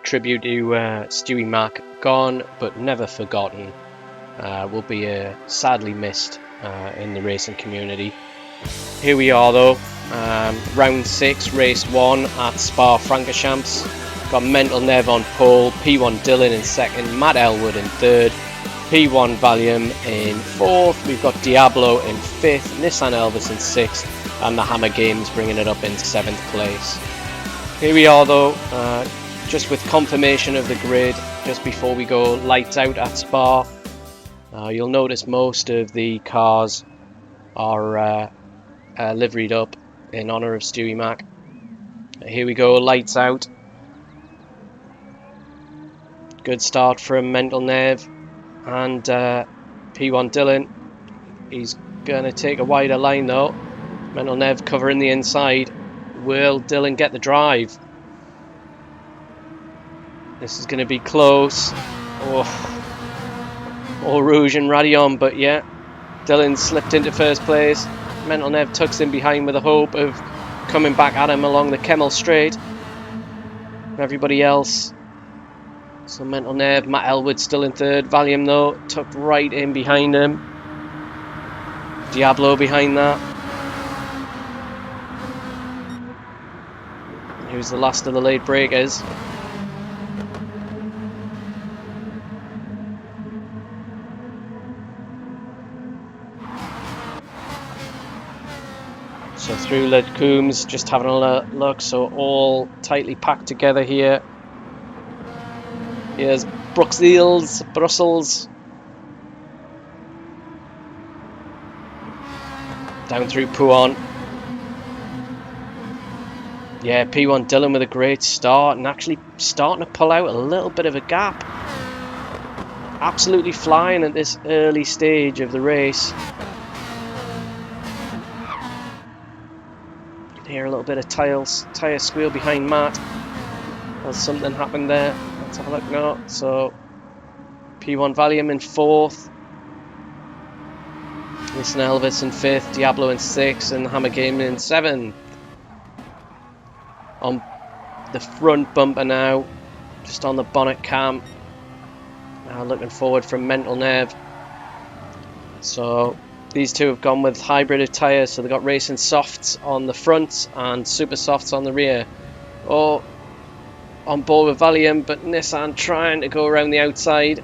tribute to Stewie Mac. Gone but never forgotten. Will be sadly missed in the racing community. Here we are though, round 6, race 1 at Spa-Francorchamps. Got Mental Nev on pole, P1 Dylan in second, Matt Elwood in third, P1 Valium in fourth. We've got Diablo in fifth, Nissan Elvis in sixth, and the Hammer Games bringing it up in 7th place. Here we are though, just with confirmation of the grid, just before we go lights out at Spa. You'll notice most of the cars are liveried up in honour of Stewie Mac. Here we go, lights out. Good start from Mental Nev and P1 Dylan. He's going to take a wider line though. Mental Nev covering the inside. Will Dylan get the drive? This is going to be close. Oh, Rouge and Radion, but yeah, Dylan slipped into first place. Mental Nev tucks in behind with the hope of coming back at him along the Kemmel Straight. Everybody else. So Mental Nev, Matt Elwood still in third. Valium though, tucked right in behind him. Diablo behind that. Who's the last of the late breakers? So through Led Coombs, just having a look, so all tightly packed together here. Here's Brussels. Down through Pro1. Yeah, P1 Dylan with a great start and actually starting to pull out a little bit of a gap. Absolutely flying at this early stage of the race. Hear a little bit of tyre squeal behind Matt. Has something happened there? Let's have a look now. So P1 Valium in fourth, Nissan Elvis in fifth, Diablo in sixth, and Hammer Game in seventh. On the front bumper now, just on the bonnet cam. Now looking forward from Mental Nev. So these two have gone with hybrid tyres, so they've got racing softs on the front and super softs on the rear. Oh, on board with Valium, but Nissan trying to go around the outside.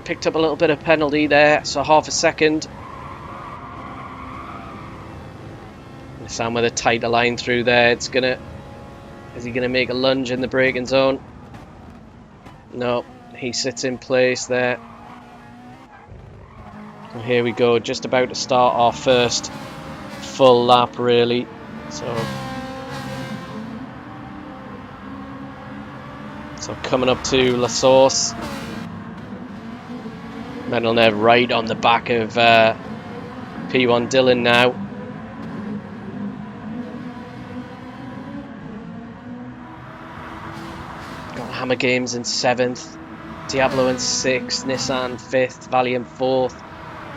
Picked up a little bit of penalty there, so half a second. Nissan with a tighter line through there. Is he gonna make a lunge in the braking zone? No, he sits in place there. Here we go, just about to start our first full lap really. So coming up to La Source. Mental Nev right on the back of P1 Dylan now. Got Hammer Games in 7th, Diablo in 6th, Nissan 5th, Valium 4th.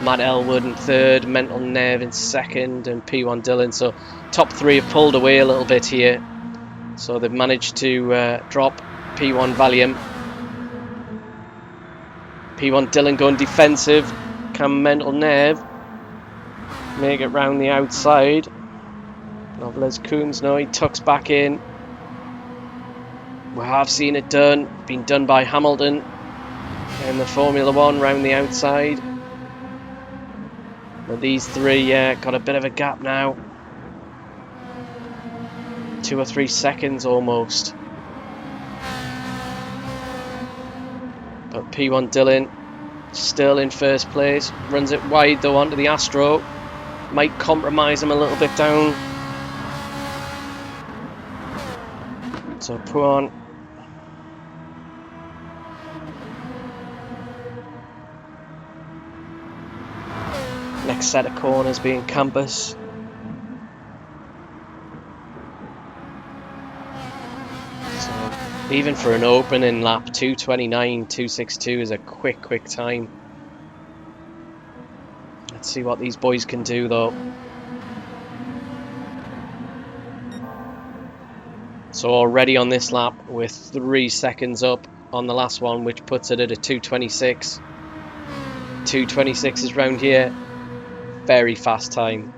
Matt Elwood in 3rd, Mental Nev in 2nd, and P1 Dylan. So top 3 have pulled away a little bit here. So they've managed to drop P1 Valium. P1 Dylan going defensive. Can Mental Nev make it round the outside? Novales Coombs, no, he tucks back in. We have seen it done. Been done by Hamilton in the Formula 1 round the outside. But these three, got a bit of a gap now. 2 or 3 seconds almost. But P1 Dylan still in first place. Runs it wide though onto the Astro. Might compromise him a little bit down. So Pro1. Next set of corners being Campus. So even for an opening lap, 2:29, 2:62 is a quick time. Let's see what these boys can do though. So already on this lap we're 3 seconds up on the last one, which puts it at a 2:26. 2:26 is round here. Very fast time.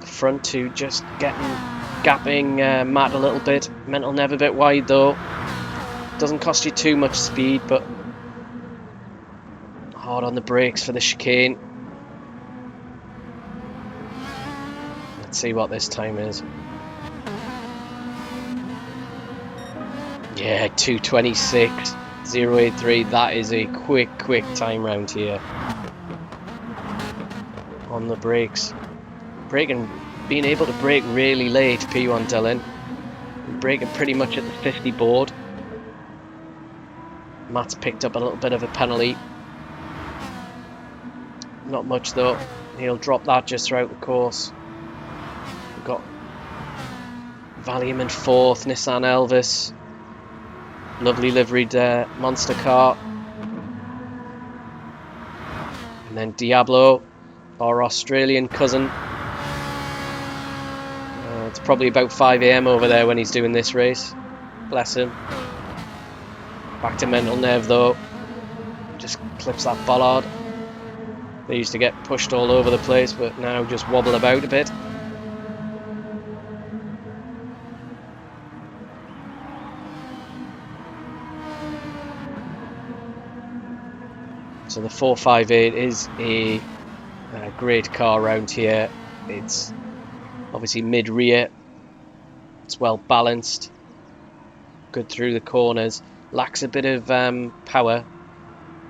The front two just gapping Matt a little bit. Mental Nev a bit wide though. Doesn't cost you too much speed, but hard on the brakes for the chicane. Let's see what this time is. Yeah, 2:26.083. That is a quick time round here. On the brakes. Being able to brake really late, P1 Dylan. Braking pretty much at the 50 board. Matt's picked up a little bit of a penalty. Not much though. He'll drop that just throughout the course. We've got Valium in 4th, Nissan Elvis. Lovely liveried monster car. And then Diablo, our Australian cousin. It's probably about 5 AM over there when he's doing this race. Bless him. Back to Mental Nev though. Just clips that bollard. They used to get pushed all over the place, but now just wobble about a bit. So the 458 is a great car around here. It's obviously mid-rear. It's well balanced. Good through the corners. Lacks a bit of power,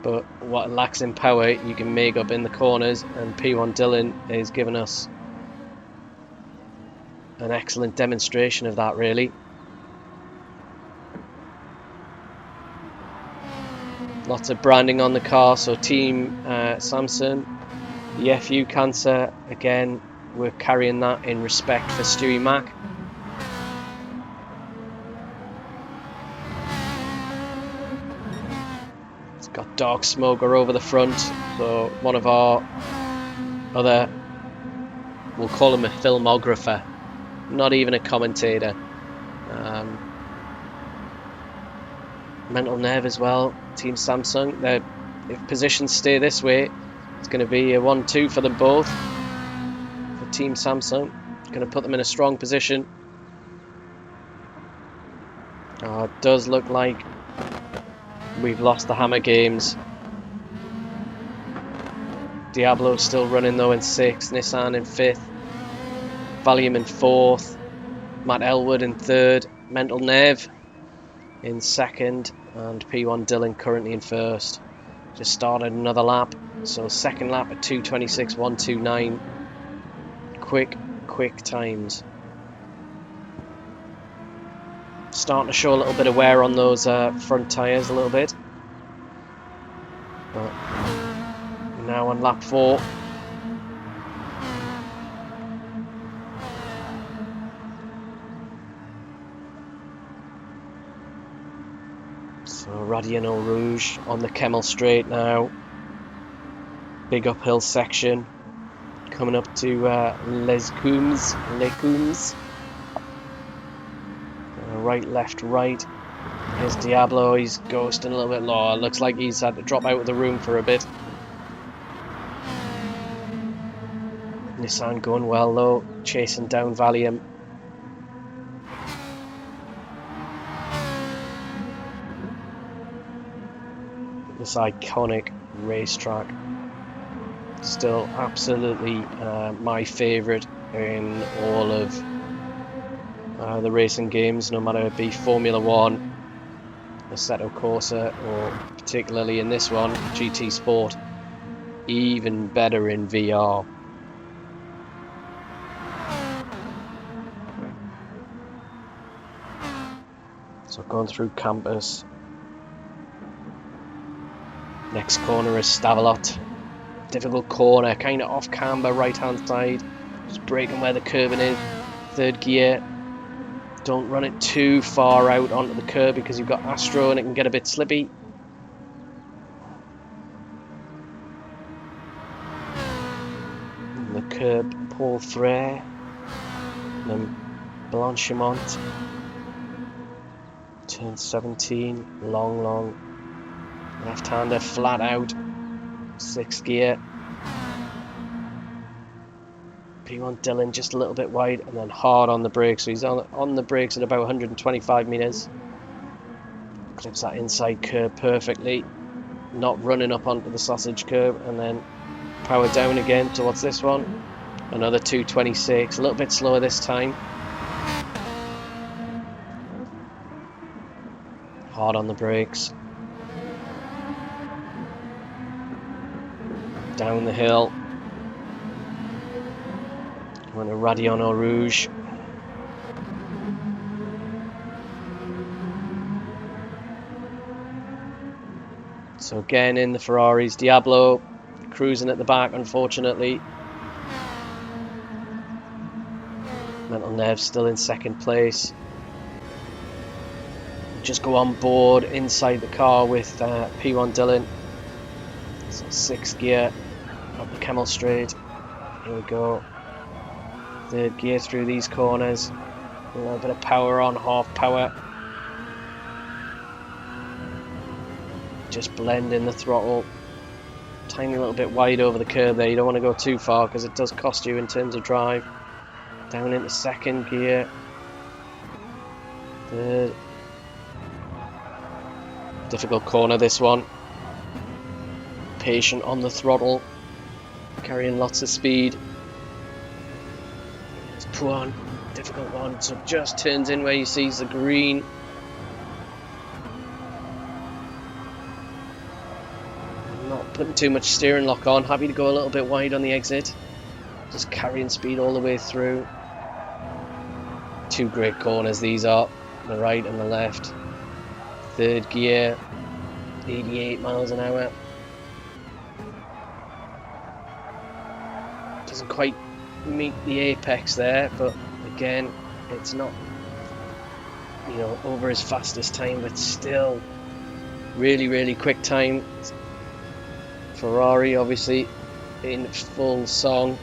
but what it lacks in power you can make up in the corners, and P1 Dylan is giving us an excellent demonstration of that really. Lots of branding on the car, so Team Samsung, the FU Cancer, again we're carrying that in respect for Stewie Mack. It's got Dark Smoker over the front, so one of our other, we'll call him a filmographer, not even a commentator. Mental Nev as well, Team Samsung. If positions stay this way, it's going to be a 1-2 for them both. For Team Samsung, going to put them in a strong position. It does look like we've lost the hammer games. Diablo still running though in 6th, Nissan in 5th, Valium in 4th, Matt Elwood in 3rd, Mental Nev in 2nd, and P1 Dylan currently in 1st. Just started another lap, so 2nd lap at 2:26.129. Quick times. Starting to show a little bit of wear on those front tyres a little bit. But now on lap 4. So Radiano Rouge on the Kemmel Straight now. Big uphill section. Coming up to Les Combes. Right, left, right. Here's Diablo, he's ghosting a little bit low. Looks like he's had to drop out of the room for a bit. Nissan going well though, chasing down Valium. This iconic racetrack. Still absolutely my favourite in all of the racing games, no matter it be Formula 1, Assetto Corsa, or particularly in this one, GT Sport. Even better in VR. So going through campus. Next corner is Stavelot. Difficult corner, kind of off camber, right hand side. Just braking where the curbing is. 3rd gear. Don't run it too far out onto the curb because you've got Astro and it can get a bit slippy. the curb Paul Frere, and then Blanchimont, turn 17, long left-hander, flat out, 6th gear. P1 Dylan just a little bit wide and then hard on the brakes, so he's on the brakes at about 125 metres. Clips that inside curb perfectly, not running up onto the sausage curb, and then power down again towards this one. Another 226, a little bit slower this time. Hard on the brakes. Down the hill. Going to Radion Eau Rouge. So again in the Ferraris, Diablo cruising at the back, unfortunately. Mental Nerve still in 2nd place. Just go on board inside the car with P1 Dylan. So 6th gear up the Camel Straight. Here we go. 3rd gear through these corners. A little bit of power on, half power. Just blend in the throttle. Tiny little bit wide over the curb there. You don't want to go too far because it does cost you in terms of drive. Down into 2nd gear. 3rd. Difficult corner this one. Patient on the throttle. Carrying lots of speed. It's Pro1. Difficult one. So just turns in where you see the green. Not putting too much steering lock on. Happy to go a little bit wide on the exit. Just carrying speed all the way through. 2 great corners these are. The right and the left. 3rd gear. 88 miles an hour. Doesn't quite meet the apex there, but again, it's not, you know, over his fastest time, but still really quick time. Ferrari obviously in full song.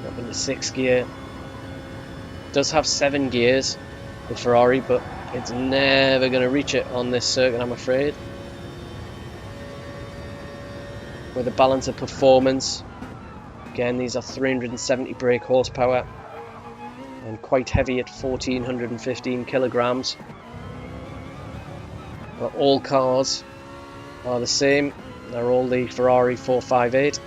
Up in the 6th gear. Does have 7 gears, the Ferrari, but it's never going to reach it on this circuit, I'm afraid. With a balance of performance, again, these are 370 brake horsepower and quite heavy at 1415 kilograms. But all cars are the same. They're all the Ferrari 458.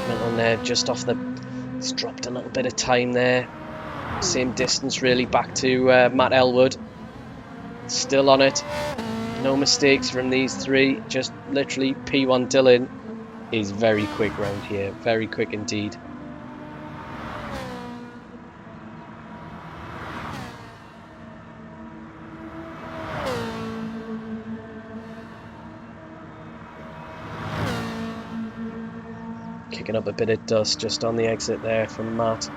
Mental Nerve just off the... It's dropped a little bit of time there. Same distance really back to Matt Elwood. Still on it. No mistakes from these 3. Just literally P1 Dylan is very quick round here. Very quick indeed. Kicking up a bit of dust just on the exit there from Matt.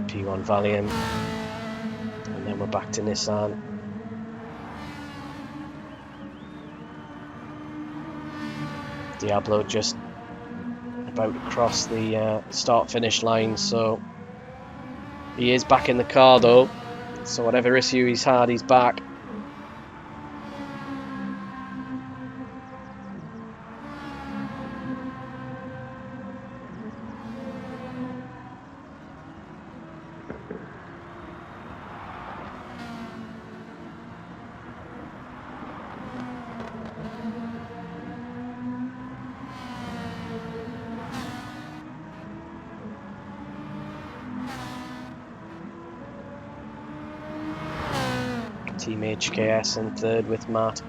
P1 Valiant, and then we're back to Nissan. Diablo just about to cross the start-finish line, so he is back in the car though, so whatever issue he's had, he's back. Team HKS in 3rd with Matt.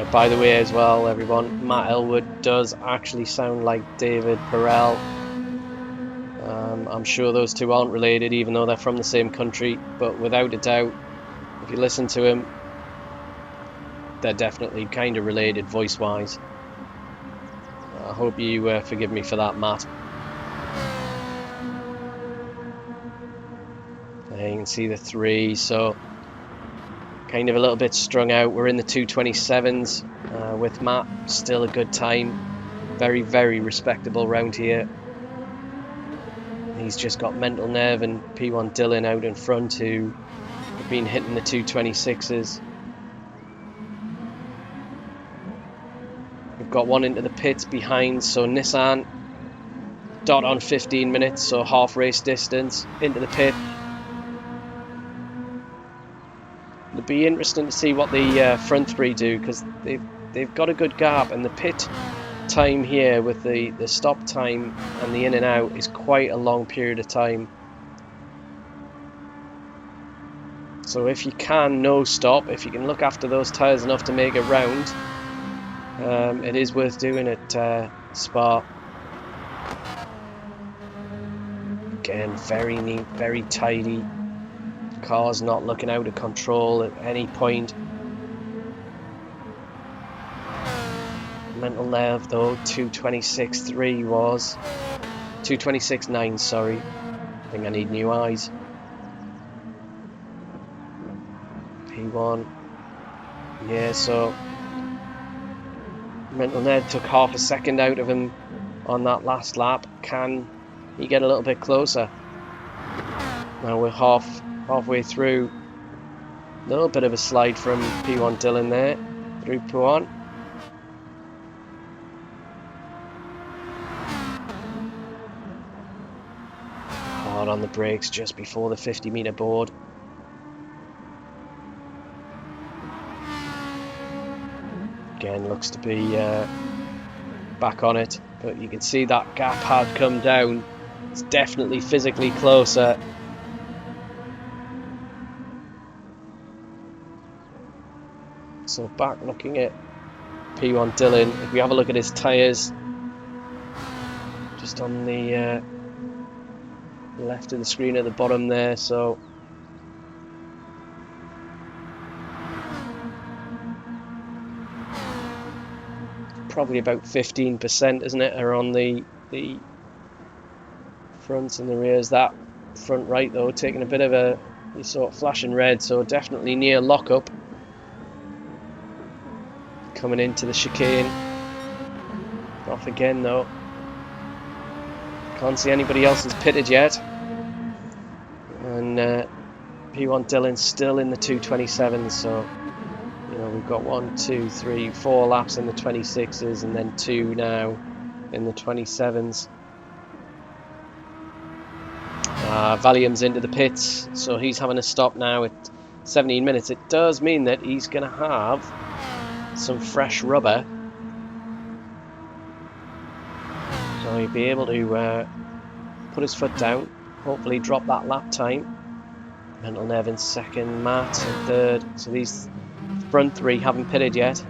By the way as well, everyone, Matt Elwood does actually sound like David Perel. I'm sure those two aren't related, even though they're from the same country, but without a doubt, if you listen to them, they're definitely kind of related voice-wise. I hope you forgive me for that, Matt. There you can see the 3, so kind of a little bit strung out. We're in the 2:27s with Matt, still a good time. Very, very respectable round here. He's just got Mental Nerve and P1 Dylan out in front, who have been hitting the 2:26s. We've got one into the pits behind, so Nissan dot on 15 minutes, so half race distance into the pit. It'll be interesting to see what the front 3 do, because they've got a good gap, and the pit time here with the stop time and the in and out is quite a long period of time. So if you can no stop, if you can look after those tyres enough to make it round, it is worth doing at Spa. Again, very neat, very tidy. Car's not looking out of control at any point. Mental Nerve though, 2:26.3 was 2:26.9, sorry. I think I need new eyes. P1, yeah, so Mental Nerve took half a second out of him on that last lap. Can he get a little bit closer? Now we're halfway through. A little bit of a slide from P1 Dylan there through P1. Hard on the brakes just before the 50-meter board. Again, looks to be back on it, but you can see that gap had come down. It's definitely physically closer. So back looking at P1 Dylan, if we have a look at his tyres, just on the left of the screen at the bottom there, so probably about 15%, isn't it, are on the fronts and the rears. That front right though taking a bit of a, you saw it flashing red, so definitely near lockup. Coming into the chicane. Off again though. Can't see anybody else has pitted yet. And P1 Dylan still in the 2:27, so you know we've got 1, 2, 3, 4 laps in the 26s and then 2 now in the 27s. Valium's into the pits, so he's having a stop now at 17 minutes. It does mean that he's going to have some fresh rubber, so he'll be able to put his foot down, hopefully drop that lap time. Mental Nerve in second, Matt in third, so these front 3 haven't pitted yet.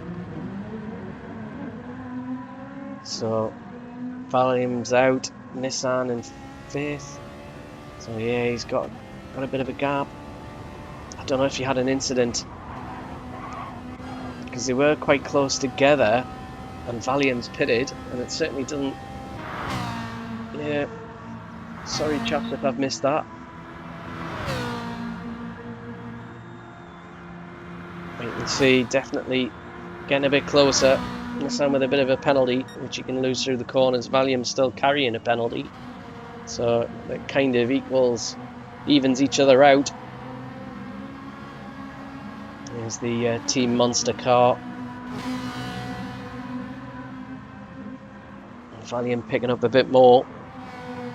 So Valium's out, Nissan in 5th, so yeah, he's got a bit of a gap. I don't know if he had an incident, because they were quite close together and Valium's pitted, and it certainly doesn't. Yeah, sorry chaps if I've missed that. You can see definitely getting a bit closer. Nissan with a bit of a penalty, which you can lose through the corners. Valium's still carrying a penalty, so it kind of evens each other out. There's the Team Monster car. Valium picking up a bit more,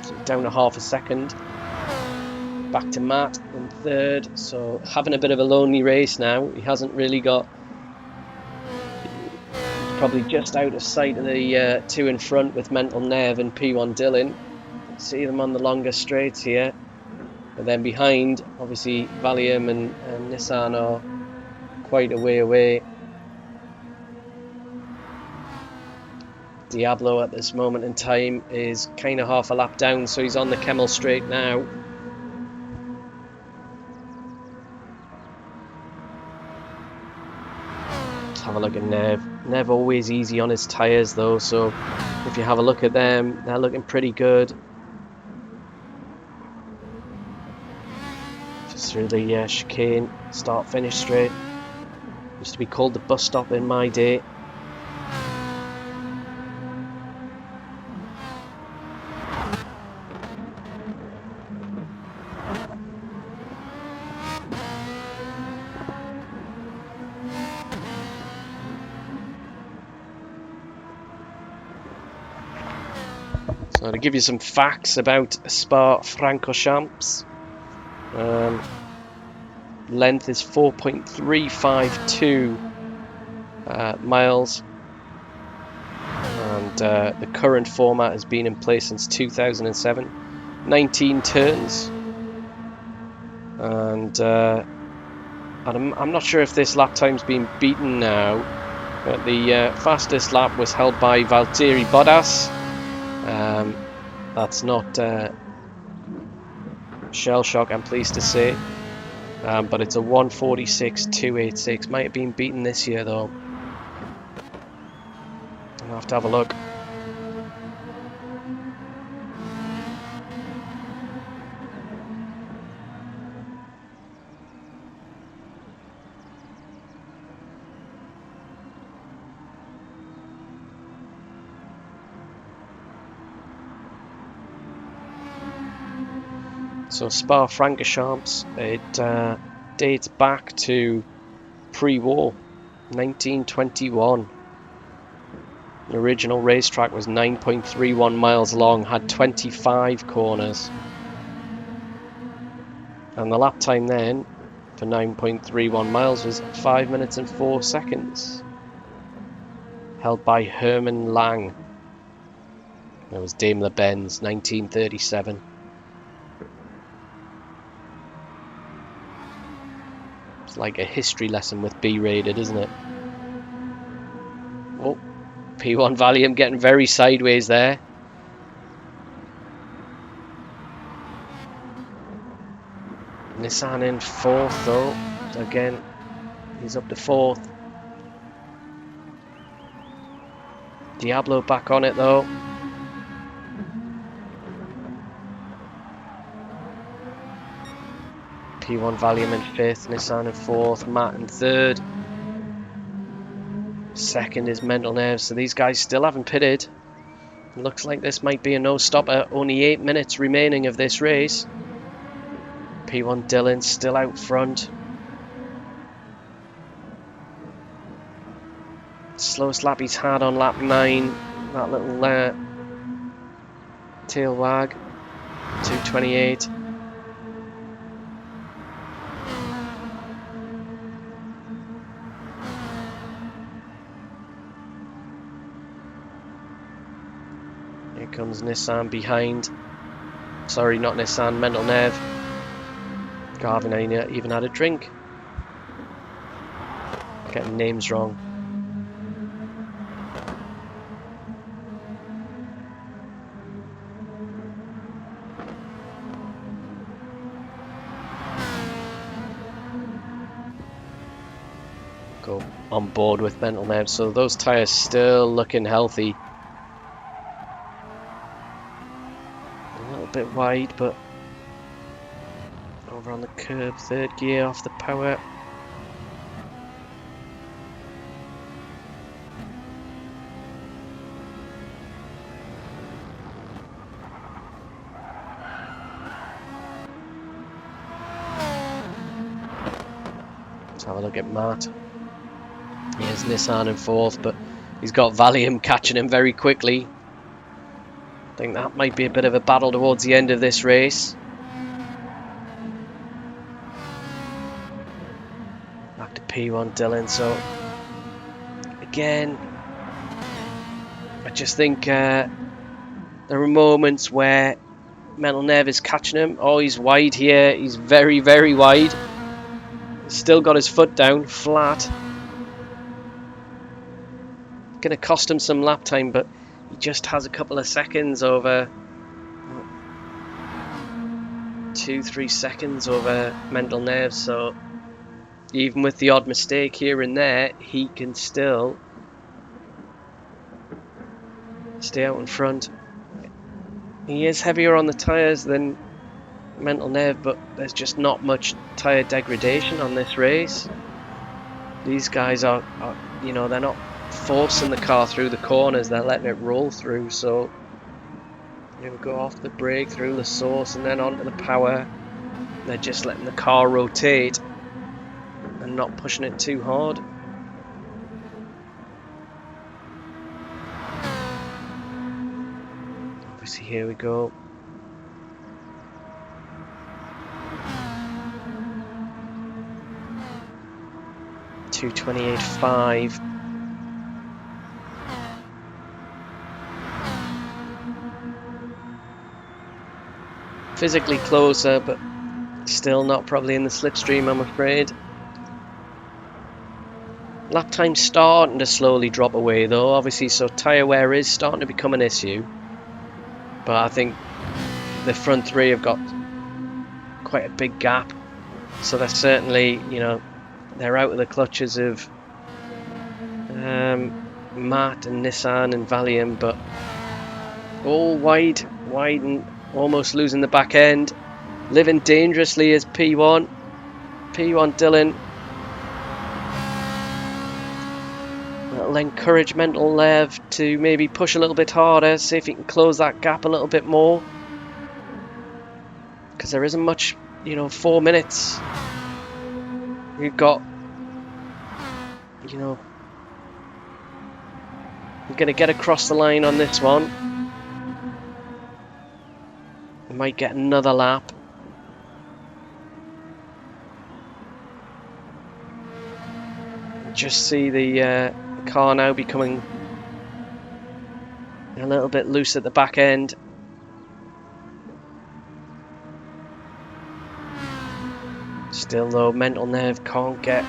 so down to half a second. Back to Matt in third, so having a bit of a lonely race now. He hasn't really got, probably just out of sight of the 2 in front with Mental Nerve and P1 Dylan. See them on the longer straights here, but then behind, obviously Valium and Nissan are quite a way away. Diablo at this moment in time is kind of half a lap down, so he's on the Kemmel straight now. Let's have a look at Nev. Nev always easy on his tyres though, so if you have a look at them, they're looking pretty good. Just through the chicane, start-finish straight. Used to be called the bus stop in my day. So to give you some facts about Spa-Francorchamps, length is 4.352 miles, and the current format has been in place since 2007. 19 turns, and I'm not sure if this lap time's been beaten now, but the fastest lap was held by Valtteri Bottas. That's not shell shock, I'm pleased to say, but it's a 1:46.286. Might have been beaten this year though. I'll have to have a look. So Spa-Francorchamps, it dates back to pre-war, 1921. The original racetrack was 9.31 miles long, had 25 corners. And the lap time then, for 9.31 miles, was 5 minutes and 4 seconds. Held by Herman Lang. That was Daimler-Benz, 1937. It's like a history lesson with B-rated, isn't it? Oh, P1 Valium getting very sideways there. Nissan in fourth though. So again, he's up to fourth. Diablo back on it though. P1 Valium in fifth, Nissan in fourth, Matt in third. Second is Mental Nerves, so these guys still haven't pitted. It looks like this might be a no-stopper. Only 8 minutes remaining of this race. P1 Dylan still out front. Slowest lap he's had on lap 9. That little tail wag. 2:28. Here comes Nissan behind. Sorry, not Nissan, Mental Nerve. Garvin even had a drink. Getting names wrong. Go on board with Mental Nerve. So those tyres still looking healthy. Bit wide, but over on the curb, third gear off the power. Let's have a look at Matt. Here's Nissan in fourth, but he's got Valium catching him very quickly. I think that might be a bit of a battle towards the end of this race. Back to P1 Dylan. So again, I just think there are moments where Mental Nerve is catching him. Oh, he's wide here. He's very, very wide. He's still got his foot down, flat. Going to cost him some lap time, but he just has a couple of seconds over, 2-3 seconds over Mental Nerves, so even with the odd mistake here and there, he can still stay out in front. He is heavier on the tyres than Mental Nerve, but there's just not much tyre degradation on this race. These guys are, you know, they're not forcing the car through the corners, they're letting it roll through, so they would go off the brake, through the source, and then onto the power. They're just letting the car rotate and not pushing it too hard. Obviously, here we go. .228.5. Physically closer, but still not probably in the slipstream, I'm afraid. Lap time starting to slowly drop away though, obviously, so tyre wear is starting to become an issue. But I think the front three have got quite a big gap, so they're certainly, you know, they're out of the clutches of Matt and Nissan and Valium, but all wide and almost losing the back end. Living dangerously is P1 Dylan. That'll encourage Mental Nerve to maybe push a little bit harder, see if he can close that gap a little bit more, because there isn't much, you know, 4 minutes. We've got, you know, we're going to get across the line on this one. We might get another lap. Just see the car now becoming a little bit loose at the back end. Still though, Mental Nerve can't get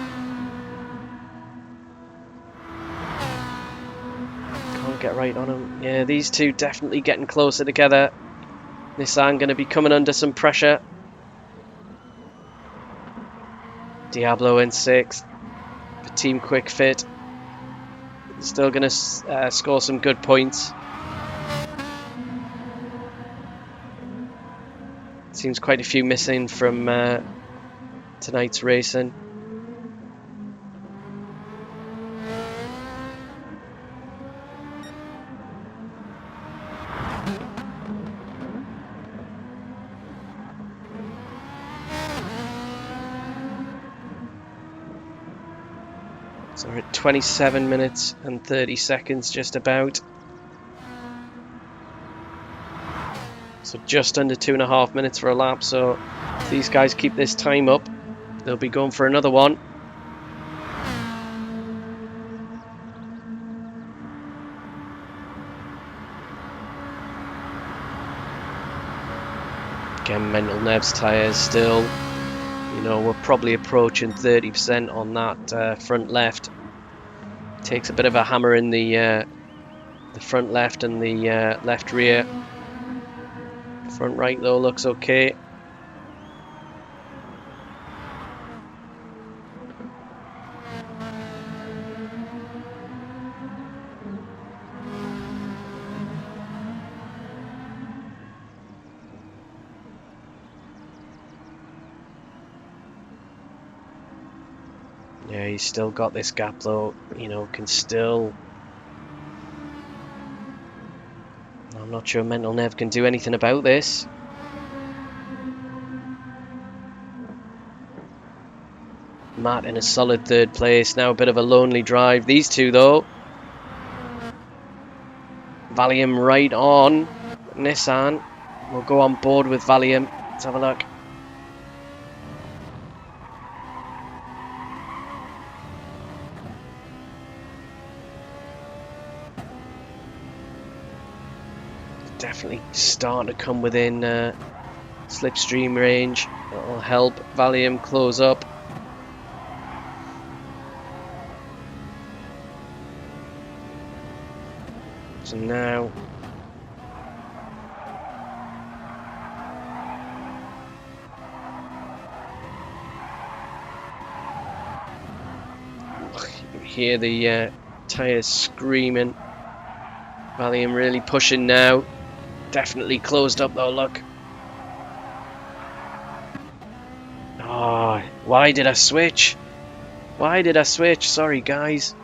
right on him. Yeah, these two definitely getting closer together. Nissan going to be coming under some pressure. Diablo in 6th. For Team Quick Fit. Still going to score some good points. Seems quite a few missing from tonight's racing. So we're at 27 minutes and 30 seconds just about. So just under 2.5 minutes for a lap. So if these guys keep this time up, they'll be going for another one. Again, Mental Nerves tyres still. You know, we're probably approaching 30% on that front left. Takes a bit of a hammer in the front left and the left rear. Front right though looks okay. Yeah, he's still got this gap though, you know, can still... I'm not sure Mental Nerve can do anything about this. Matt in a solid 3rd place, now a bit of a lonely drive. These two though. Valium right on. Nissan will go on board with Valium. Let's have a look. Definitely starting to come within slipstream range. That'll help Valium close up. So now you hear the tyres screaming. Valium really pushing now. Definitely closed up though, look. Oh, why did I switch? Why did I switch? Sorry guys.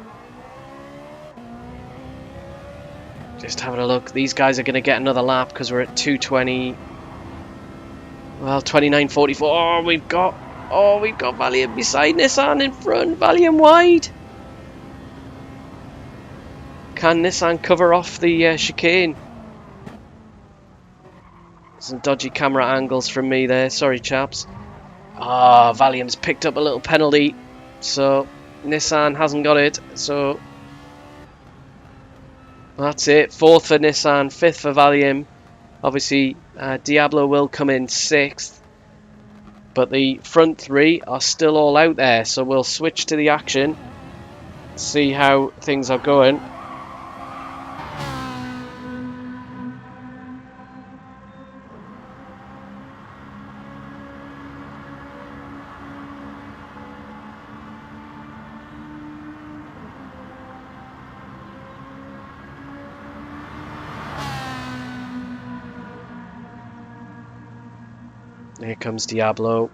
Just having a look. These guys are going to get another lap because we're at 220. Well, 29.44. Oh, we've got Valium beside Nissan in front. Valium wide. Can Nissan cover off the chicane? Some dodgy camera angles from me there. Sorry, chaps. Ah, Valium's picked up a little penalty. So, Nissan hasn't got it. So, that's it. 4th for Nissan, 5th for Valium. Obviously, Diablo will come in 6th. But the front 3 are still all out there. So, we'll switch to the action. See how things are going. Here comes Diablo.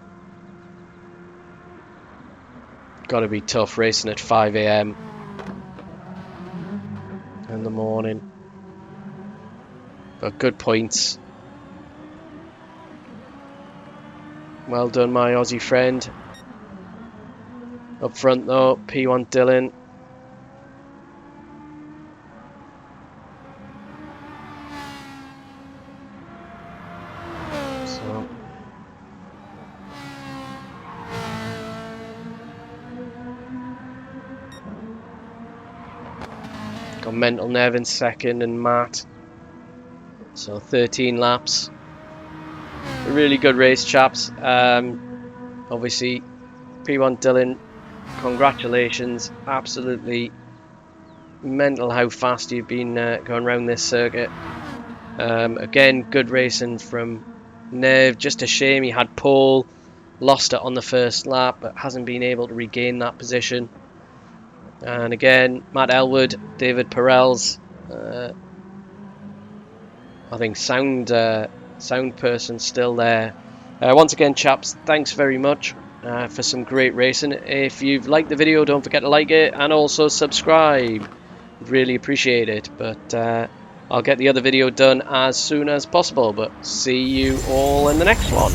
Gotta be tough racing at 5 AM in the morning. But good points. Well done, my Aussie friend. Up front though, P1 Dylan. Got Mental Nev in 2nd and Matt. So 13 laps. A really good race, chaps. Obviously, P1 Dylan, congratulations. Absolutely mental how fast you've been going around this circuit. Again, good racing from Nev. Just a shame he had pole. Lost it on the first lap, but hasn't been able to regain that position. And again, Matt Elwood, David Perels, I think sound person still there. Once again, chaps, thanks very much for some great racing. If you've liked the video, don't forget to like it and also subscribe. Really appreciate it. But I'll get the other video done as soon as possible. But see you all in the next one.